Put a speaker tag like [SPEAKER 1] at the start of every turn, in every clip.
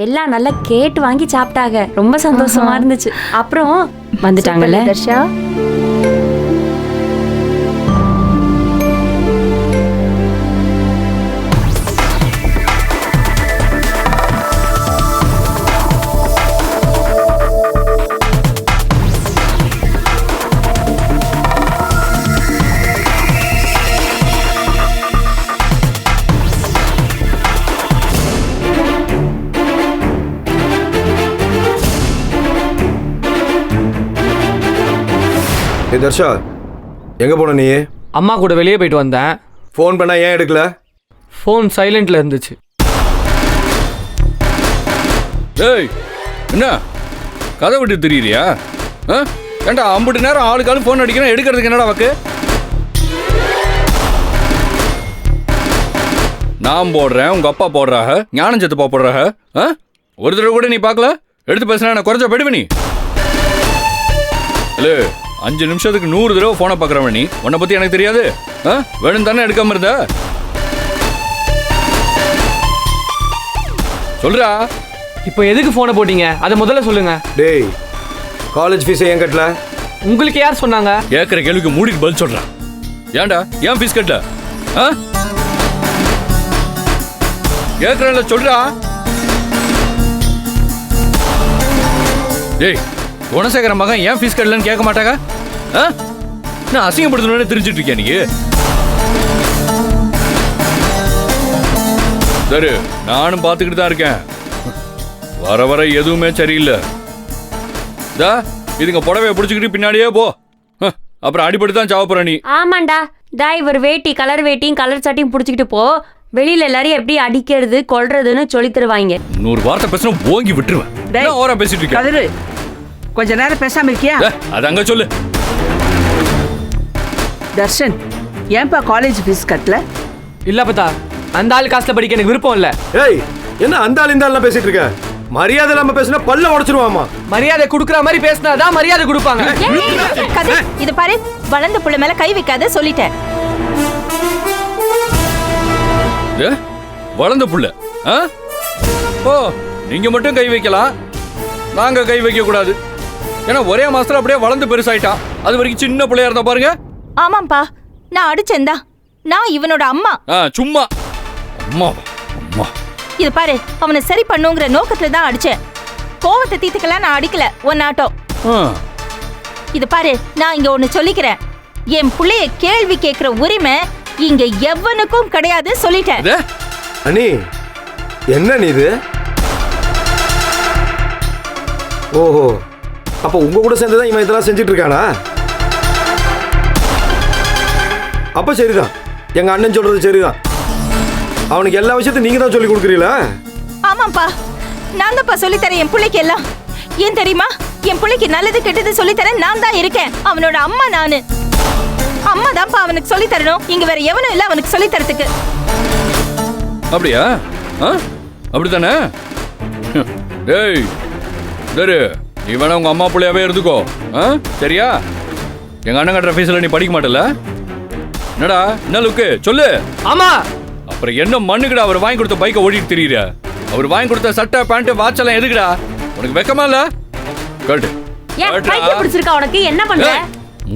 [SPEAKER 1] எல்லாம் நல்லா கேட்டு வாங்கி சாப்பிட்டாங்க. ரொம்ப சந்தோஷமா இருந்துச்சு. அப்புறம் வந்துட்டாங்கல்ல
[SPEAKER 2] தர்ஷா.
[SPEAKER 3] தர்ஷா, எங்க போன நீ?
[SPEAKER 4] அம்மா கூட வெளியே போயிட்டு வந்தேன்.
[SPEAKER 3] ஃபோன் பண்ணா ஏன் எடுக்கல?
[SPEAKER 4] ஃபோன் சைலண்ட்ல இருந்துச்சு.
[SPEAKER 5] ஏய், என்ன கதை விட்டு திரியிறியா? ஏண்டா அம்புட்டு நேரம் ஆளுக்காலும் ஃபோன் அடிக்கிறேன், எடுக்கிறதுக்கு என்னடா வக்கு? நான் போடுறேன், உங்க அப்பா போடுறாக, ஞானம் சத்துப்பா போடுறாக. ஒரு தடவை கூட நீ பார்க்கல? எடுத்து பேசுனா நான் குறைச்சா போயிடுவேன். நீ இல்லை 5 நிமிஷத்துக்கு 100 தடவை போனை பார்க்குறவன் நீ. உன்னை பத்தி எனக்கு தெரியாது? வேணும் தானே எடுக்காம இருந்த? சொல்றா.
[SPEAKER 4] இப்போ எதுக்கு போனை போட்டீங்க? அதை முதல்ல சொல்லுங்க.
[SPEAKER 3] டேய், காலேஜ் ஃபீஸ் ஏன் கட்டல?
[SPEAKER 4] உங்களுக்கு யார் சொன்னாங்க?
[SPEAKER 5] கேட்குற கேள்விக்கு மூடிக்கு பதில் சொல்றான். ஏன்டா ஏன் ஃபீஸ் கட்டல? கேட்குறேன்ல, சொல்றா. டேய், குணசேகர மகன் ஏன் ஃபீஸ் கட்டலன்னு கேட்க மாட்டாங்க? நான் அசிங்கப்படுத்தணும்னு தெரிஞ்சிட்டு இருக்கேன். நீ சரி, நானும் பார்த்துக்கிட்டு தான் இருக்கேன். வர வர எதுவுமே சரியில்லை. இதுங்க புடவைய பிடிச்சிக்கிட்டு பின்னாடியே போ. அப்புறம் அடிபட்டு தான் சாவ போற நீ.
[SPEAKER 1] ஆமாண்டா, இவர் வேட்டி கலர் வேட்டியும் கலர் சட்டையும் பிடிச்சிக்கிட்டு போ. வெளியில எல்லாரையும் எப்படி அடிக்கிறது கொல்றதுன்னு சொல்லி தருவாங்க.
[SPEAKER 5] 100 வார்த்தை பேசணும் ஓங்கி விட்டுருவேன். ஓரா பேசிட்டு இருக்கேன்.
[SPEAKER 2] கொஞ்ச நேரம் பேசாம இருக்கியா?
[SPEAKER 5] அது அங்க சொல்லு.
[SPEAKER 2] தர்ஷன், ஏன்பா காலேஜ் ஃபீஸ் கட்டல?
[SPEAKER 4] இல்ல பத்தா, அந்த ஆள் காசுல படிக்க எனக்கு விருப்பம் இல்ல.
[SPEAKER 3] ஏய், என்ன அந்த ஆள் இந்த ஆள் பேசிட்டு இருக்க? மரியாதை இல்லாம பேசினா பல்ல உடைச்சிருவாமா.
[SPEAKER 4] மரியாதை கொடுக்குற மாதிரி பேசினாதான் மரியாதை கொடுப்பாங்க.
[SPEAKER 6] இது பாரு, வளர்ந்த புள்ள மேல கை வைக்காத சொல்லிட்டேன்.
[SPEAKER 5] வளர்ந்த புள்ள? ஓ, நீங்க மட்டும் கை வைக்கலாம், நாங்க கை வைக்க கூடாது. ஏன்னா ஒரே மாசத்துல அப்படியே வளர்ந்து பெருசாயிட்டான். அது வரைக்கும் சின்ன பிள்ளையா இருந்தா பாருங்க.
[SPEAKER 6] ஆமாப்பா, நான் அடிச்சேன்டா. நான் இவனோட அம்மா.
[SPEAKER 5] சும்மா அம்மா அம்மா.
[SPEAKER 6] இது பாரு, அவனை சரி பண்ணுங்கிற நோக்கத்துல தான் அடிச்சேன். கோவத்தை தீத்துக்கலாம் நான் அடிக்கல ஒன்னாட்டம். இது பாரு, நான் இங்க ஒண்ணு சொல்லிக்கிறேன். என் புள்ளைய கேள்வி கேட்கிற உரிமை இங்க எவனுக்கும் கிடையாது சொல்லிட்டேன்.
[SPEAKER 3] அண்ணி, என்ன நீ இது? ஓஹோ, அப்ப உங்க கூட சேர்ந்துதான் இவன் இதெல்லாம் செஞ்சுட்டு இருக்கானா? அப்ப சரிதான், எங்க அண்ணன் சொல்றது சரிதான். அவனுக்கு எல்லா விஷயத்தையும் நீங்க தான் சொல்லி கொடுக்குறீங்களா?
[SPEAKER 6] ஆமாப்பா, நான் தான்ப்பா சொல்லித்தரேன் என் பிள்ளைக்கு எல்லாம். ஏன் தெரியுமா? என் பிள்ளைக்கு நல்லது கெட்டது சொல்லித்தரேன் நான் தான் இருக்கேன். அவனோட அம்மா நானு. அம்மா தான்ப்பா அவனுக்கு சொல்லி தரணும். இங்க வேற எவனும் இல்ல அவனுக்கு சொல்லி தரத்துக்கு.
[SPEAKER 5] அப்படியா? அப்படித்தானே? ஏய் சரி, நீ வேணா உங்க அம்மா பிள்ளையாவே இருந்துக்கோ. சரியா? எங்க அண்ணன் கட்டுற ஃபீஸ்ல நீ படிக்க மாட்டல? என்னடா என்ன லுக்கு சொல்லு.
[SPEAKER 4] ஆமா.
[SPEAKER 5] அப்புறம் என்ன மண்ணுக்குடா அவர் வாங்கி கொடுத்த பைக்கை ஓடிட்டு திரியிற? அவர் வாங்கி கொடுத்த சட்டை பேண்ட் வாட்ச் எல்லாம் எதுக்குடா? உனக்கு வெக்கமா இல்ல? கேட்டு
[SPEAKER 1] பிடிச்சிருக்கா உனக்கு? என்ன பண்ற?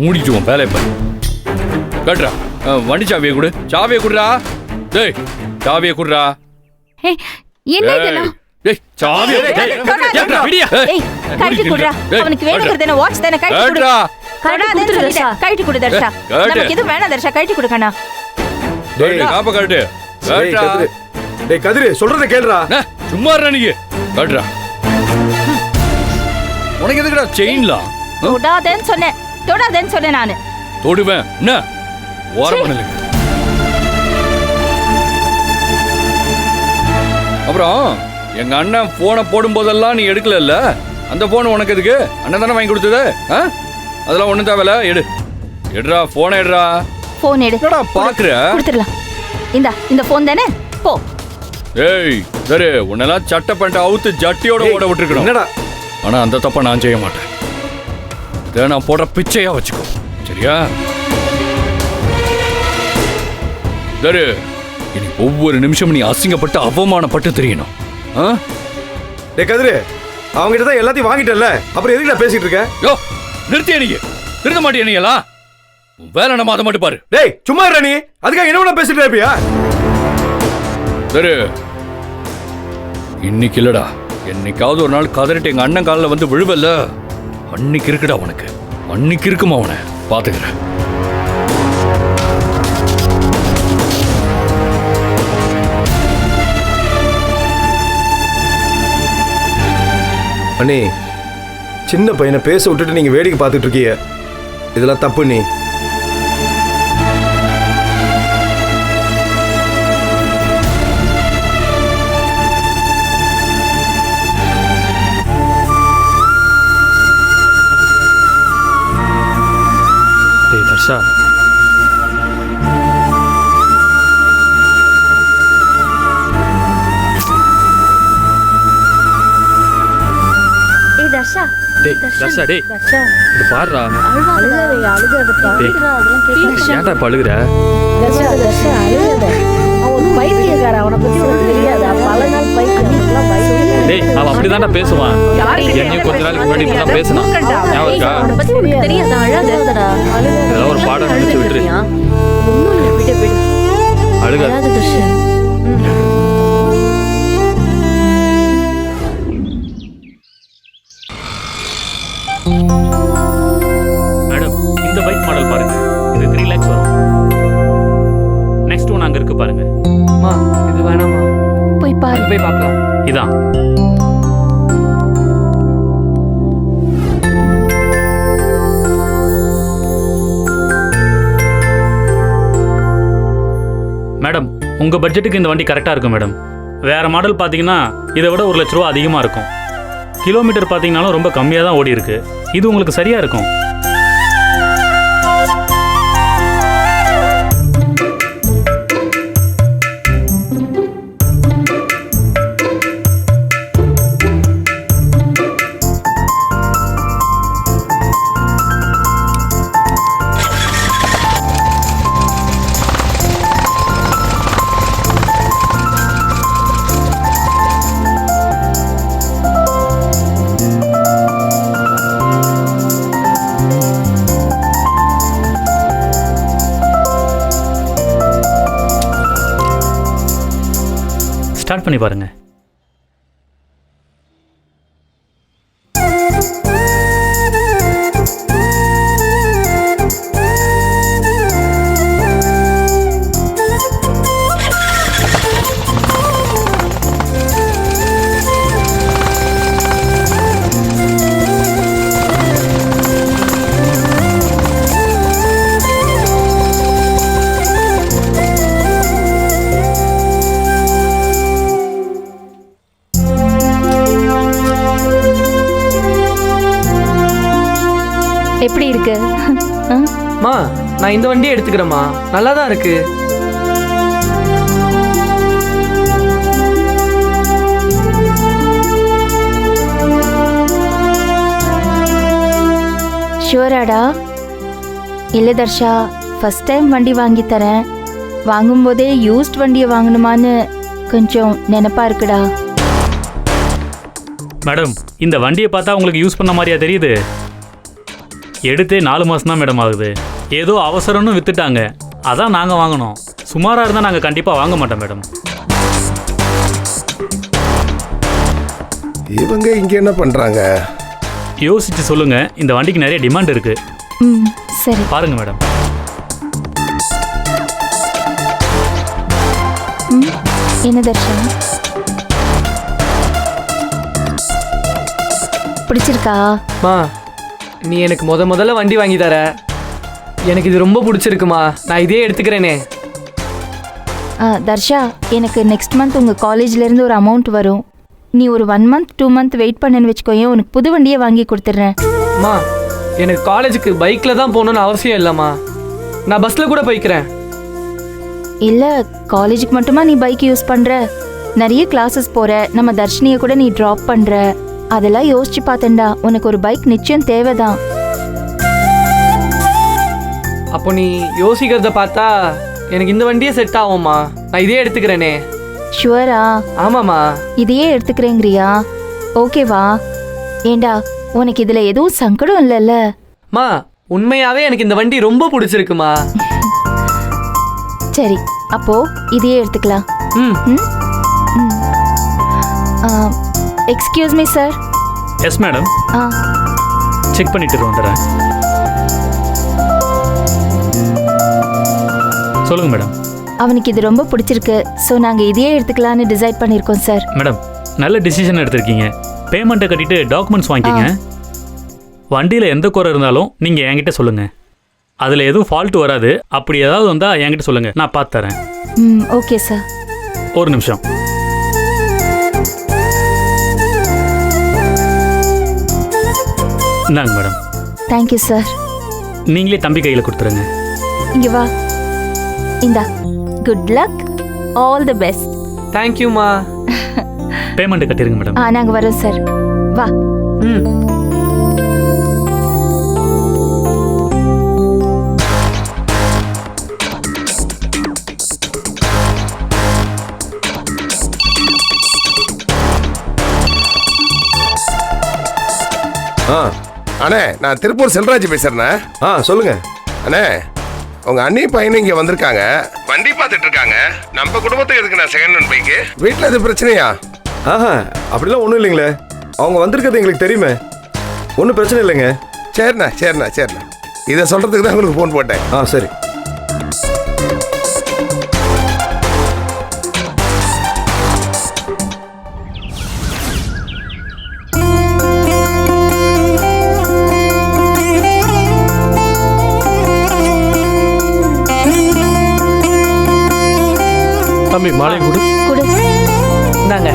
[SPEAKER 5] மூடிட்டு உன் வேலையை பாரு. கேட்டுறா, வண்டி சாவியை கொடு. சாவியை குடுறா. டேய், சாவியை குடுறா.
[SPEAKER 6] என்ன இதெல்லாம்?
[SPEAKER 5] டேய், சாவியை
[SPEAKER 6] கழட்டி குடுறா. அவனுக்கு வேணுங்கிறது என்ன வாட்ச் தானே? கழட்டி குடுறா. கழட்டி குடு தர்ஷா. நமக்கு எதுவும் வேணாம் தர்ஷா, கழட்டி குடுக்கணா.
[SPEAKER 3] டேய்,
[SPEAKER 5] காப்ப கழட்டு.
[SPEAKER 3] டேய் கதிரு, சொல்றத கேளுடா.
[SPEAKER 5] சும்மா இருடா நீ. கழட்டுடா. உனக்கு எதுக்குடா செயின்லாம்?
[SPEAKER 6] தொடாதேன்னு சொன்னேன். தொடாதேன்னு சொன்னேன் நானு.
[SPEAKER 5] தொடுவேன். என்ன ஓரம் பண்ணல. அப்புறம் எங்க அண்ணன் போனை போடும் போதெல்லாம் நீ எடுக்கல. அந்த போன் உனக்கு எதுக்கு? அண்ணன் தானே வாங்கி கொடுத்தது. அதெல்லாம் ஒண்ணும் தேவையில்ல. எடுறா போனை. எடுறா
[SPEAKER 6] போன். எடு.
[SPEAKER 5] பாக்குற
[SPEAKER 6] கொடுத்துடலாம். இந்த போன் தானே? போ.
[SPEAKER 5] ஏய் சரி, உன்னெல்லாம் சட்டை பண்ணிட்டு அவுத்து ஜட்டியோட ஓட விட்டுருக்கணும்.
[SPEAKER 3] என்னடா?
[SPEAKER 5] ஆனா அந்த தப்ப நான் செய்ய மாட்டேன். இதை நான் போடுற பிச்சையா வச்சுக்கோ, சரியா? சரி, இனி ஒவ்வொரு நிமிஷம் நீ அசிங்கப்பட்டு அவமானப்பட்டு தெரியணும்.
[SPEAKER 3] டே கதிரு, அவங்ககிட்ட தான் எல்லாத்தையும் வாங்கிட்டல, அப்புறம் எதுக்கு நான் பேசிட்டு இருக்க?
[SPEAKER 5] யோ நிறுத்திய நீங்க திருந்த மாட்டியா நீங்களா? வேலை நம்ம அதை மட்டும் பாரு.
[SPEAKER 3] டேய் சும்மா இருடா நீ, அதுக்காக என்ன பேசிட்டு இருப்பியா?
[SPEAKER 5] சரி இன்னைக்கு இல்லடா, என்னைக்காவது ஒரு நாள் கதறிட்டு எங்க அண்ணன் காலில் வந்து விழுவல்ல, அன்னைக்கு இருக்குடா உனக்கு, அன்னைக்கு இருக்குமா அவனை பாத்துக்கிறேன்.
[SPEAKER 3] அண்ணே, சின்ன பையனை பேச விட்டுட்டு நீங்க வேடிக்கை பார்த்துட்டு இருக்கீங்க, இதெல்லாம் தப்பு. நீ
[SPEAKER 7] டேய் தர்ஷா,
[SPEAKER 1] தர்ஷா,
[SPEAKER 7] டேய் தர்ஷா, டேய்
[SPEAKER 1] தர்ஷா,
[SPEAKER 7] இது பாருடா.
[SPEAKER 1] அழுகாதப்பா.
[SPEAKER 7] டேய் ஏன்டா இப்ப அழுகுற? டேய் அவன் அப்படிதான்டா பேசுவான். என்னையும் கொஞ்ச நாளைக்கு முன்னாடி இப்படிதான் பேசினான். ஞாபகம் இருக்கா?
[SPEAKER 1] அவனை பத்தி உனக்கு தெரியாதா? அழாதடா.
[SPEAKER 7] இதெல்லாம் ஒரு பாடம் நினைச்சு விட்டுரு.
[SPEAKER 1] ஒண்ணும் இல்ல, விடு விடு.
[SPEAKER 7] அழுகாத.
[SPEAKER 1] அழாத தர்ஷன்.
[SPEAKER 7] மேடம் இந்த பைக் மாடல் பாருங்க, இது 3 lakhs வரும். நெக்ஸ்ட் ஒன் அங்க இருக்கு பாருங்க.
[SPEAKER 4] அம்மா இது வேணாமா?
[SPEAKER 1] போய் பாரு.
[SPEAKER 4] போய் பார்க்கலாம்.
[SPEAKER 7] இதான். மேடம் உங்க பட்ஜெட்டுக்கு இந்த வண்டி கரெக்டா இருக்கும் மேடம். வேற மாடல் பாத்தீங்கன்னா இதை விட 1 லட்ச ரூபா அதிகமா இருக்கும். கிலோமீட்டர் பாத்தீங்கன்னாலும் ரொம்ப கம்மியா தான் ஓடி இருக்கு. இது உங்களுக்கு சரியா இருக்கும். ஸ்டார்ட் பண்ணி பாருங்க.
[SPEAKER 6] எப்படி இருக்கு?
[SPEAKER 4] மா நான் இந்த வண்டியை எடுத்துக்கிறேம்மா, நல்லா தான் இருக்கு.
[SPEAKER 6] ஷுவராடா? இல்லை தர்ஷா, ஃபர்ஸ்ட் டைம் வண்டி வாங்கி தரேன். வாங்கும்போதே யூஸ்ட் வண்டியை வாங்கணுமான்னு கொஞ்சம் நினைப்பா இருக்குடா.
[SPEAKER 7] மேடம் இந்த வண்டியை பார்த்தா உங்களுக்கு யூஸ் பண்ண மாதிரியா தெரியுது? எடுத்தே 4 மாதம் தான் மேடம் ஆகுது. ஏதோ அவசரம்னு வித்துட்டாங்க, அதான் நாங்கள் வாங்கினோம். சுமாராக இருந்தால் நாங்கள் கண்டிப்பாக வாங்க மாட்டோம் மேடம்.
[SPEAKER 3] இவங்க இங்க என்ன பண்றாங்க?
[SPEAKER 7] யோசிச்சு சொல்லுங்க, இந்த வண்டிக்கு நிறைய டிமாண்ட் இருக்கு.
[SPEAKER 6] ம் சரி.
[SPEAKER 7] பாருங்க மேடம்.
[SPEAKER 6] என்ன தர்ஷா, பிடிச்சிருக்கா?
[SPEAKER 4] மா நீ எனக்கு முதல்ல வண்டி வாங்கி தர, எனக்கு இது ரொம்ப பிடிச்சிருக்குமா, நான் இதே எடுத்துக்கிறேனே.
[SPEAKER 6] தர்ஷா, எனக்கு நெக்ஸ்ட் மந்த் உங்கள் காலேஜ்லேருந்து ஒரு அமௌண்ட் வரும். நீ ஒரு 1 month 2 month வெயிட் பண்ணுன்னு வச்சுக்கோயேன், உனக்கு புது வண்டியை வாங்கி கொடுத்துட்றேன்.
[SPEAKER 4] மா எனக்கு காலேஜுக்கு பைக்கில் தான் போகணுன்னு அவசியம் இல்லைம்மா, நான் பஸ்ஸில் கூட போய்க்கிறேன்.
[SPEAKER 6] இல்லை, காலேஜுக்கு மட்டுமா நீ பைக் யூஸ் பண்ணுற? நிறைய கிளாஸஸ் போகிற, நம்ம தர்ஷினியை கூட நீ ட்ராப் பண்ணுற. அதெல்லாம் யோசிச்சு பார்த்தேன்டா, உனக்கு ஒரு பைக் நிச்சயம் தேவைதான்.
[SPEAKER 4] அப்போ நீ யோசிக்கிறத பார்த்தா எனக்கு இந்த வண்டியே செட் ஆகும்மா, நான் இதே எடுத்துக்கிறேனே.
[SPEAKER 6] ஷுவரா?
[SPEAKER 4] ஆமாம்மா.
[SPEAKER 6] இதையே எடுத்துக்கிறேங்கிறியா? ஓகேவா? ஏண்டா உனக்கு இதுல எதுவும் சங்கடம் இல்லைல்ல?
[SPEAKER 4] மா உண்மையாவே எனக்கு இந்த வண்டி ரொம்ப பிடிச்சிருக்குமா.
[SPEAKER 6] சரி, அப்போ இதையே எடுத்துக்கலாம்.
[SPEAKER 4] ம்
[SPEAKER 6] excuse me sir.
[SPEAKER 7] Yes madam, check பண்ணிட்டு வந்துடுறேன். சொல்லுங்க மேடம்.
[SPEAKER 6] அவனுக்கு இது ரொம்ப பிடிச்சிருக்கு, ஸோ நாங்கள் இதையே எடுத்துக்கலான்னு டிசைட் பண்ணியிருக்கோம் சார்.
[SPEAKER 7] மேடம், நல்ல டிசிஷன் எடுத்திருக்கீங்க. பேமெண்ட்டை கட்டிட்டு டாக்குமெண்ட்ஸ் வாங்கிக்கங்க. வண்டியில் எந்த குறை இருந்தாலும் நீங்கள் என்கிட்ட சொல்லுங்கள். அதில் எதுவும் ஃபால்ட் வராது. அப்படி ஏதாவது வந்தால் என்கிட்ட சொல்லுங்கள், நான் பார்த்து தரேன்.
[SPEAKER 6] Okay sir.
[SPEAKER 7] ஒரு நிமிஷம். இந்தாங்க மேடம்.
[SPEAKER 6] Thank you sir.
[SPEAKER 7] நீங்களே தம்பி கையில் கொடுத்துருங்க.
[SPEAKER 6] இங்கே வா. இந்தா, good luck, all the best.
[SPEAKER 4] தேங்க்யூமா.
[SPEAKER 7] பேமெண்ட் கட்டிருங்க மேடம்.
[SPEAKER 6] நாங்கள் வரோம் சார். வா.
[SPEAKER 4] ம்
[SPEAKER 8] அண்ணே, நான் திருப்பூர் செல்வராஜ் பேசுறேண்ணே.
[SPEAKER 3] சொல்லுங்க
[SPEAKER 8] அண்ணே, உங்க அண்ணி பையன் இங்க வந்திருக்காங்க, வண்டி பார்த்துட்டு இருக்காங்க. நம்ம குடும்பத்துக்கு எதுக்கு நான் செகண்ட் ஹேண்ட் பைக்கு? வீட்டில் எது பிரச்சனையா?
[SPEAKER 3] அப்படிலாம் ஒன்றும் இல்லைங்களே. அவங்க வந்திருக்கிறது எங்களுக்கு தெரியுமே, ஒன்றும் பிரச்சனை இல்லைங்க.
[SPEAKER 8] சரிண்ணா சரிண்ணா சரிண்ணா, இதை சொல்றதுக்கு தான் உங்களுக்கு ஃபோன் போட்டேன்.
[SPEAKER 3] சரி.
[SPEAKER 9] தம்பி மாலை கொடு.
[SPEAKER 6] கொடு.
[SPEAKER 4] இந்தாங்க.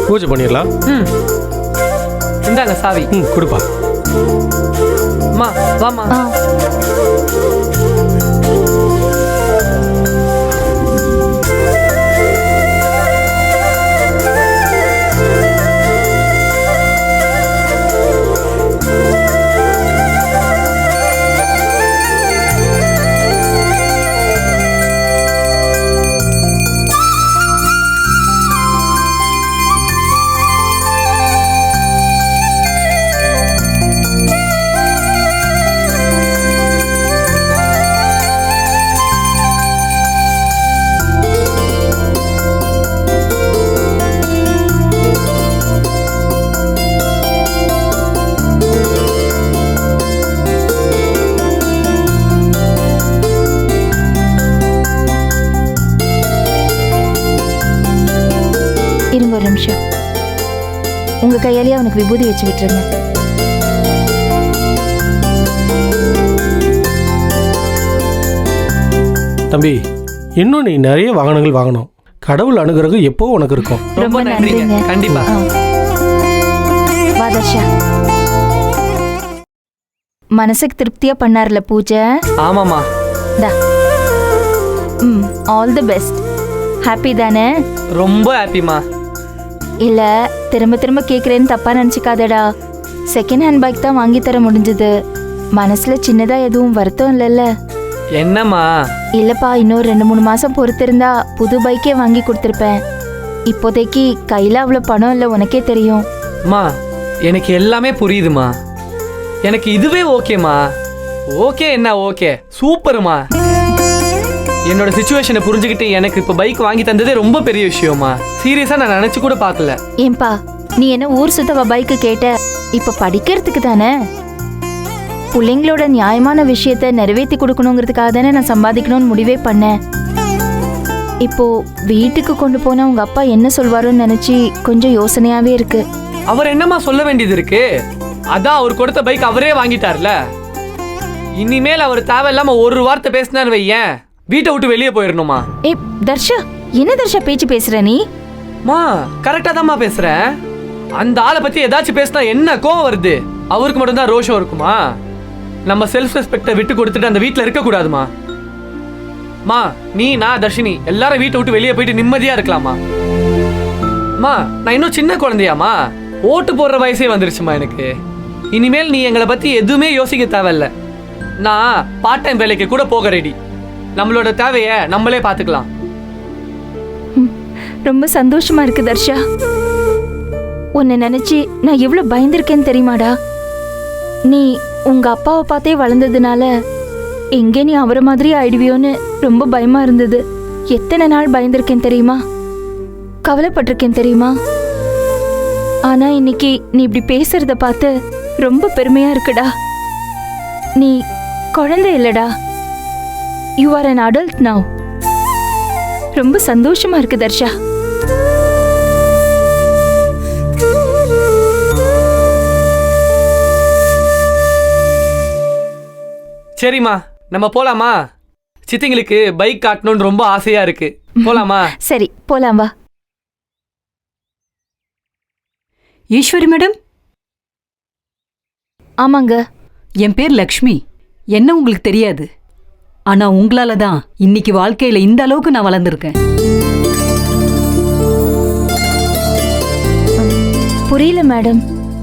[SPEAKER 9] பூஜை பண்ணிடலாம்.
[SPEAKER 4] இந்தாங்க சாவி.
[SPEAKER 9] கொடுப்பா.
[SPEAKER 4] அம்மா வாமா.
[SPEAKER 6] இருங்க ஒரு நிமிஷம். உங்க கையாலேயே அவனுக்கு விபூதி வச்சு விட்டுருங்க.
[SPEAKER 9] தம்பி, இன்னும் நீ நிறைய வாகனங்கள் வாங்கணும். கடவுள் அனுகிரகம் எப்போ உனக்கு இருக்கும்.
[SPEAKER 4] ரொம்ப நன்றிங்க. கண்டிப்பா.
[SPEAKER 6] வா தர்ஷா. மனசுக்கு திருப்தியா பண்ணார்ல பூஜை.
[SPEAKER 4] ஆமாமா.
[SPEAKER 6] All the best. ஹாப்பி தானே?
[SPEAKER 4] ரொம்ப ஹாப்பிமா.
[SPEAKER 6] இல்ல, திரும்ப திரும்ப கேக்குறேன்னு தப்பா நினைச்சுக்காதடா. செகண்ட் ஹேண்ட் பைக் தான் வாங்கி தர முடிஞ்சது. மனசுல சின்னதா எதுவும் வருத்தம் இல்லைல்ல?
[SPEAKER 4] என்னம்மா?
[SPEAKER 6] இல்லப்பா, இன்னும் 2-3 மாசம் பொறுத்திருந்தா புது பைக்கே வாங்கி கொடுத்துருப்பேன். இப்போதைக்கு கையில அவ்வளவு பணம் இல்லை, உனக்கே தெரியும்.
[SPEAKER 4] அம்மா, எனக்கு எல்லாமே புரியுதுமா. எனக்கு இதுவே ஓகேமா. ஓகே என்ன ஓகே, சூப்பர்மா. என்னோட சிச்சுவேஷனை புரிஞ்சுக்கிட்டு எனக்கு இப்போ பைக் வாங்கி தந்ததே ரொம்ப பெரிய விஷயமா. சீரியஸா நான் நினைச்சு கூட பார்க்கல.
[SPEAKER 6] ஏன்பா, நீ என்ன ஊர் சுத்தவ பைக்கு கேட்ட? இப்ப படிக்கிறதுக்கு தானே. பிள்ளைங்களோட நியாயமான விஷயத்த நிறைவேற்றி கொடுக்கணுங்கிறதுக்காக தானே நான் சம்பாதிக்கணும்னு முடிவே பண்ணேன். இப்போ வீட்டுக்கு கொண்டு போனா உங்க அப்பா என்ன சொல்வாரோன்னு நினைச்சு கொஞ்சம் யோசனையாவே இருக்கு.
[SPEAKER 4] அவர் என்னமா சொல்ல வேண்டியது இருக்கு? அதான் அவர் கொடுத்த பைக் அவரே வாங்கிட்டார்ல. இனிமேல் அவர் தேவையில்லாம ஒரு வார்த்தை பேசினார் வையேன், வீட்டை விட்டு வெளியே போயிடணுமா.
[SPEAKER 6] ஏ தர்ஷா, என்ன தர்ஷா பேச்சு பேசுற நீ?
[SPEAKER 4] மா கரெக்டா தான்மா பேசுறேன். அந்த ஆளை பத்தி ஏதாச்சும் பேசினா என்ன கோவம் வருது? அவருக்கு மட்டும்தான் ரோஷம் இருக்குமா? நம்ம செல்ஃப் ரெஸ்பெக்டை விட்டு கொடுத்துட்டு அந்த வீட்டில் இருக்க கூடாதுமா. மா நீ நான் தர்ஷினி எல்லாரும் வீட்டை விட்டு வெளியே போயிட்டு நிம்மதியா இருக்கலாமா? மா நான் இன்னும் சின்ன குழந்தையாமா, ஓட்டு போடுற வயசே வந்துருச்சுமா எனக்கு. இனிமேல் நீ எங்களை பத்தி எதுவுமே யோசிக்க தேவையில்ல. நான் பார்ட் டைம் வேலைக்கு கூட போக ரெடி. நம்மளோட தேவையை நம்மளே பார்த்துக்கலாம்.
[SPEAKER 6] ரொம்ப சந்தோஷமா இருக்கு தர்ஷா. உன்னை நினைச்சு நான் எவ்வளவு பயந்திருக்கேன்னு தெரியுமாடா? நீ உங்க அப்பாவை பார்த்தே வளர்ந்ததுனால எங்கே நீ அவரை மாதிரி ஆயிடுவியோன்னு ரொம்ப பயமா இருந்தது. எத்தனை நாள் பயந்திருக்கேன் தெரியுமா, கவலைப்பட்டிருக்கேன் தெரியுமா. ஆனா இன்னைக்கு நீ இப்படி பேசுறத பார்த்து ரொம்ப பெருமையா இருக்குடா. நீ குழந்தை இல்லடா, you are an adult now. ரொம்ப சந்தோஷமா இருக்கு தர்ஷா.
[SPEAKER 4] சரிம்மா நம்ம போலாமா? சித்திங்களுக்கு பைக் காட்டணும்னு ரொம்ப ஆசையா இருக்கு. போலாமா?
[SPEAKER 6] சரி போலாம் வா.
[SPEAKER 10] ஈஸ்வரி மேடம்,
[SPEAKER 6] ஆமாங்க.
[SPEAKER 10] என் பேர் லக்ஷ்மி. என்ன உங்களுக்கு தெரியாது, ஆனா உங்களால தான் இன்னைக்கு வாழ்க்கையில இந்த அளவுக்கு நான் வளர்ந்துருக்கேன்.
[SPEAKER 6] புரியல மேடம்.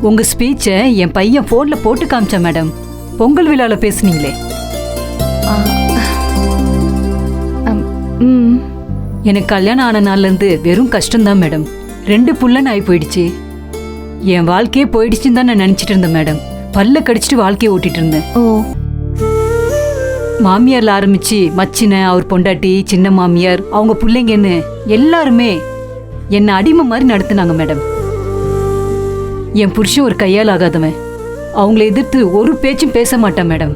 [SPEAKER 10] உங்க ஸ்பீச்சை என் பையன் போன்ல போட்டு காமிச்சேன் மேடம். பொங்கல் விழால பேசுனீங்களே. எனக்கு கல்யாணம் ஆன நாள்ல இருந்து வெறும் கஷ்டம்தான் மேடம். 2 புள்ளன்னு ஆகி போயிடுச்சு. என் வாழ்க்கையே போயிடுச்சுன்னு தான் நான் நினைச்சிட்டு இருந்தேன் மேடம். பல்ல கடிச்சிட்டு வாழ்க்கையை ஓட்டிட்டு இருந்தேன்.
[SPEAKER 6] ஓ.
[SPEAKER 10] மாமியார்ல ஆரம்பிச்சு மச்சின, அவர் பொண்டாட்டி, சின்ன மாமியார், அவங்க பிள்ளைங்கன்னு எல்லாருமே என்னை அடிமை மாதிரி நடத்துனாங்க மேடம். என் புருஷன் ஒரு கையால் ஆகாதவன். அவங்கள எதிர்த்து ஒரு பேச்சும் பேச மாட்டான் மேடம்.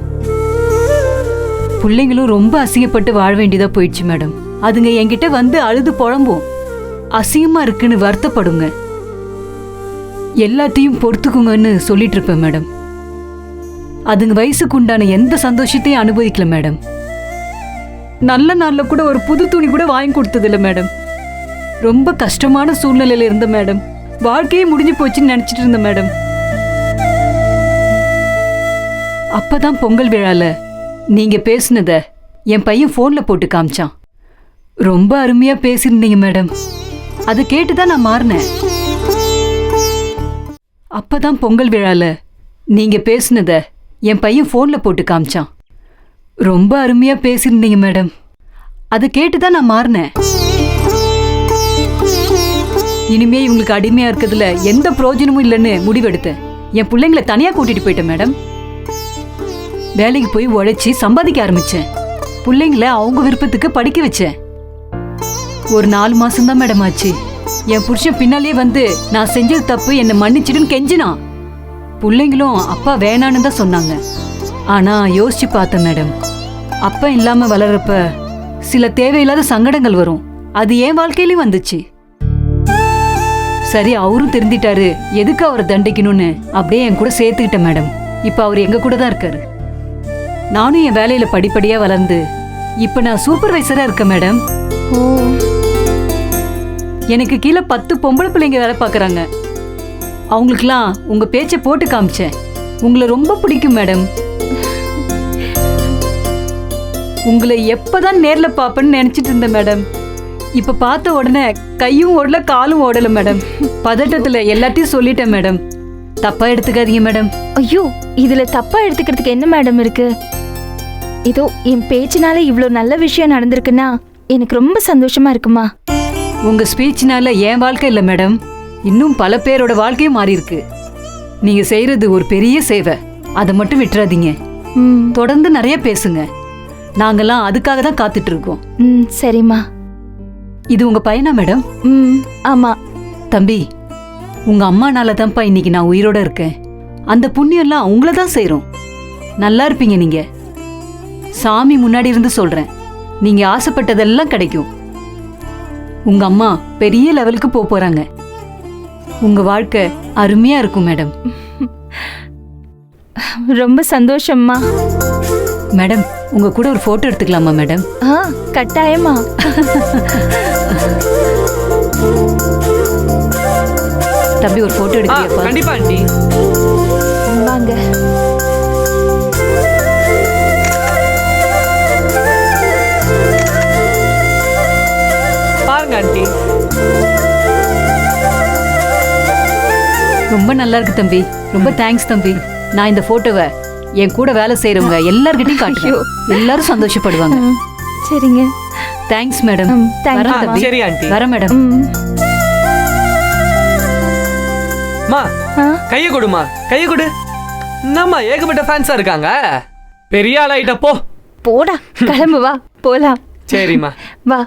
[SPEAKER 10] பிள்ளைங்களும் ரொம்ப அசிங்கப்பட்டு வாழ வேண்டியதா போயிடுச்சு மேடம். அதுங்க என்கிட்ட வந்து அழுது புழம்பும், அசிங்கமா இருக்குன்னு வருத்தப்படுங்க. எல்லாத்தையும் பொறுத்துக்குங்கன்னு சொல்லிட்டு இருப்பேன் மேடம். அதுங்க வயசுக்கு உண்டான எந்த சந்தோஷத்தையும் அனுபவிக்கல மேடம். நல்ல நாள்ல கூட ஒரு புது துணி கூட வாங்கி கொடுத்ததில்ல மேடம். ரொம்ப கஷ்டமான சூழ்நிலையில இருந்த மேடம். வாழ்க்கையே முடிஞ்சு போச்சுன்னு நினைச்சிட்டு இருந்த மேடம். அப்பதான் பொங்கல் விழால நீங்க பேசுனத என் பையன் போன்ல போட்டு காமிச்சான். ரொம்ப அருமையா பேசியிருந்தீங்க மேடம். அதை கேட்டுதான் நான் மாறினேன். அப்பதான் பொங்கல் விழால நீங்க பேசுனத என் பையன் போன்ல போட்டு காமிச்சான். ரொம்ப அருமையா பேசியிருந்தீங்க மேடம். அதை கேட்டுதான் நான் மாறினேன். இனிமே இவங்களுக்கு அடிமையா இருக்கிறதுல எந்த பிரயோஜனமும் இல்லைன்னு முடிவெடுத்தேன். என் பிள்ளைங்களை தனியா கூட்டிட்டு போயிட்டேன் மேடம். வேலைக்கு போய் உழைச்சி சம்பாதிக்க ஆரம்பிச்சேன். பிள்ளைங்களை அவங்க விருப்பத்துக்கு படிக்க வச்சேன். ஒரு 4 மாசம்தான் மேடம் ஆச்சு. என் புருஷன் பின்னாலே வந்து நான் செஞ்சது தப்பு, என்னை மன்னிச்சிடுன்னு கெஞ்சினான். பிள்ளைங்களும் அப்பா வேணான்னு தான் சொன்னாங்க. ஆனா யோசிச்சு பார்த்தேன் மேடம். அப்பா இல்லாம வளர்றப்ப சில தேவையில்லாத சங்கடங்கள் வரும். அது என் வாழ்க்கையிலயும் வந்துச்சு. சரி, அவரும் திருந்திட்டாரு, எதுக்கு அவரை தண்டிக்கணும்னு அப்படியே என் கூட சேர்த்துக்கிட்டேன் மேடம். இப்ப அவர் எங்க கூட தான் இருக்காரு. நானும் என் வேலையில படிப்படியா வளர்ந்து இப்ப நான் சூப்பர்வைசரா இருக்கேன் மேடம்.
[SPEAKER 6] ஓ.
[SPEAKER 10] எனக்கு கீழே 10 பொம்பளை பிள்ளைங்க வேலை பார்க்கறாங்க. அவங்களுக்குலாம் உங்க பேச்சை போட்டு காமிச்சேன். உங்களை ரொம்ப பிடிக்கும் மேடம். உங்களை எப்பதான் நேர்ல பாப்பேன்னு நினைச்சிட்டு இருந்தேன் மேடம். இப்ப பார்த்த உடனே கையும் ஓடல, காலும் ஓடல மேடம். பதட்டத்துல எல்லாத்தையும் சொல்லிட்டேன் மேடம். தப்பா எடுத்துக்காதீங்க மேடம்.
[SPEAKER 6] ஐயோ, இதுல தப்பா எடுத்துக்கிறதுக்கு என்ன மேடம் இருக்கு? இதோ என் பேச்சினால இவ்வளோ நல்ல விஷயம் நடந்திருக்குன்னா எனக்கு ரொம்ப சந்தோஷமா இருக்குமா.
[SPEAKER 10] உங்க ஸ்பீச்னால என் வாழ்க்கை இல்ல மேடம், இன்னும் பல பேரோட வாழ்க்கையும் மாறி இருக்கு. நீங்க செய்யறது ஒரு பெரிய சேவை. அதை மட்டும் விட்டுறாதீங்க. தொடர்ந்து நிறைய பேசுங்க. நாங்கெல்லாம் அதுக்காக தான் காத்துட்டு இருக்கோம்.
[SPEAKER 6] சரிம்மா.
[SPEAKER 10] இது உங்க பையனா மேடம்?
[SPEAKER 6] ஆமா.
[SPEAKER 10] தம்பி, உங்க அம்மானால தான்ப்பா இன்னைக்கு நான் உயிரோட இருக்கேன். அந்த புண்ணியெல்லாம் உங்களை தான் செய்றோம். நல்லா இருப்பீங்க நீங்க. சாமி முன்னாடி இருந்து சொல்றேன், நீங்க ஆசைப்பட்டதெல்லாம் கிடைக்கும். உங்க அம்மா பெரிய லெவலுக்கு போறாங்க. உங்க வாழ்க்கை அருமையா இருக்கும் மேடம்.
[SPEAKER 6] ரொம்ப சந்தோஷம்மா.
[SPEAKER 10] மேடம், உங்க கூட ஒரு போட்டோ எடுத்துக்கலாமா மேடம்?
[SPEAKER 6] கட்டாயமா.
[SPEAKER 10] தம்பி, ஒரு போட்டோ எடுக்கிறியாப்பா?
[SPEAKER 4] கண்டிப்பா ஆண்டி.
[SPEAKER 6] வாங்க.
[SPEAKER 10] ரொம்ப நல்லா இருக்கு தம்பி. ரொம்ப தேங்க்ஸ் தம்பி. நான் இந்த போட்டோவை என் கூட வேலை செய்யறவங்க எல்லார்கிட்டயும் காட்டுவேன். எல்லாரும் சந்தோஷப்படுவாங்க.
[SPEAKER 6] சரிங்க.
[SPEAKER 10] Thanks madam.
[SPEAKER 6] thank
[SPEAKER 10] வரேன்
[SPEAKER 6] you,
[SPEAKER 10] தம்பி.
[SPEAKER 4] சரி ஆண்டி.
[SPEAKER 10] வரேன் மேடம்.
[SPEAKER 4] மா கையை கொடுமா, கையை கொடு. என்னம்மா ஏகப்பட்ட ஃபேன்ஸா இருக்காங்க. பெரிய ஆளாயிட்ட போ.
[SPEAKER 6] போடா கிளம்பு வா போலாம்.
[SPEAKER 4] சரிம்மா.
[SPEAKER 6] வா.